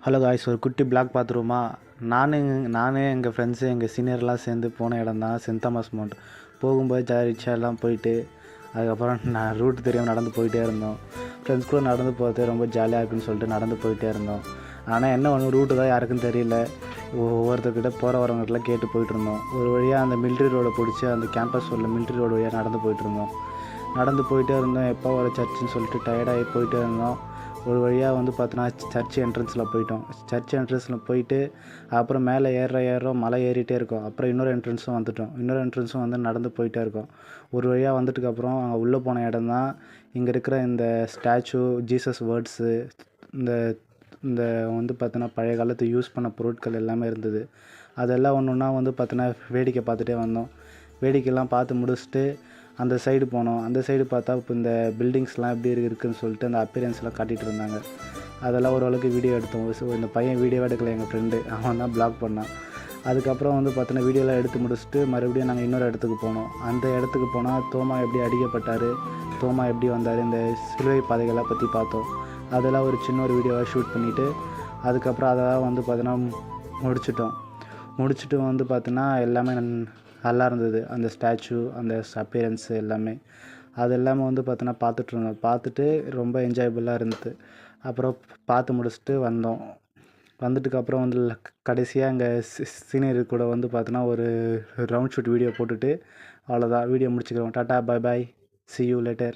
Hello guys, ஒரு குட்டி black பார்த்துருவோமா? நானே எங்கள் ஃப்ரெண்ட்ஸு எங்கள் சீனியர்லாம் சேர்ந்து போன இடம் தான் சென்ட் தாமஸ் மவுண்ட். போகும்போது ரிக்ஷாலாம் போயிட்டு அதுக்கப்புறம் நான் ரூட் தெரியாமல் நடந்து போயிட்டே இருந்தோம். ஃப்ரெண்ட்ஸ் கூட நடந்து போகிறது ரொம்ப ஜாலியாக இருக்குன்னு சொல்லிட்டு நடந்து போயிட்டே இருந்தோம். ஆனால் என்ன ஒன்று, ரூட்டு தான் யாருக்கும் தெரியல. ஒவ்வொருத்தர்கிட்ட போகிற வரவங்ககிட்டலாம் கேட்டு போயிட்டுருந்தோம். ஒரு வழியாக அந்த மிலிட்ரி ரோடை பிடிச்சி அந்த கேம்பஸ் உள்ள மிலிட்ரி ரோடு வழியாக நடந்து போயிட்டுருந்தோம். எப்போ ஒரு சர்ச்சுன்னு சொல்லிட்டு டயர்டாகி போயிட்டே இருந்தோம். ஒரு வழியாக பார்த்தோன்னா சர்ச் என்ட்ரன்ஸில் போயிட்டோம். சர்ச் என்ட்ரன்ஸில் போயிட்டு அப்புறம் மேலே ஏறுறோம், மலை ஏறிட்டே இருக்கோம். அப்புறம் இன்னொரு என்ட்ரன்ஸும் நடந்து போயிட்டே இருக்கோம். ஒரு வழியாக வந்துட்டுக்கப்புறம் அங்கே உள்ளே போன இடம் தான் இங்கே இருக்கிற இந்த ஸ்டாச்சு, ஜீசஸ் வேர்ட்ஸு, இந்த இந்த பார்த்தோன்னா பழைய காலத்து யூஸ் பண்ண பொருட்கள் எல்லாமே இருந்தது. அதெல்லாம் ஒன்று ஒன்றா பார்த்தோன்னா வேடிக்கை பார்த்துட்டே வந்தோம். வேடிக்கைலாம் பார்த்து முடிச்சுட்டு அந்த சைடு போனோம். அந்த சைடு பார்த்தா இப்போ இந்த பில்டிங்ஸ்லாம் எப்படி இருக்குதுன்னு சொல்லிட்டு அந்த அப்பியரன்ஸ்லாம் காட்டிகிட்டு இருந்தாங்க. அதெல்லாம் ஓரளவுக்கு வீடியோ எடுத்தோம். ஸோ இந்த பையன் வீடியோவே எடுக்கலை, எங்கள் ஃப்ரெண்டு அவன் தான் ப்ளாக் பண்ணான். அதுக்கப்புறம் பார்த்தோன்னா வீடியோலாம் எடுத்து முடிச்சுட்டு மறுபடியும் நாங்கள் இன்னொரு இடத்துக்கு போனோம். அந்த இடத்துக்கு போனால் தோமா எப்படி அடிக்கப்பட்டார், தோமா எப்படி வந்தார், இந்த சிலுவை பாதைகளாக பற்றி பார்த்தோம். அதெல்லாம் ஒரு சின்ன ஒரு வீடியோவாக ஷூட் பண்ணிவிட்டு அதுக்கப்புறம் அதெல்லாம் பார்த்தோன்னா முடிச்சுட்டு பார்த்தோன்னா எல்லாமே நல்லா இருந்தது. அந்த ஸ்டாச்சு, அந்த அப்பியரன்ஸு எல்லாமே. அது எல்லாமே பார்த்தோன்னா பார்த்துட்ருந்தோம். பார்த்துட்டு ரொம்ப என்ஜாயபுளாக இருந்தது. அப்புறம் பார்த்து முடிச்சுட்டு வந்தோம். வந்துட்டுக்கப்புறம் கடைசியாக எங்கள் சீனியர் கூட பார்த்தோன்னா ஒரு ரவுண்ட் ஷூட் வீடியோ போட்டுட்டு அவ்வளோதான், வீடியோ முடிச்சுக்கிறோம். Tata, bye bye, see you later.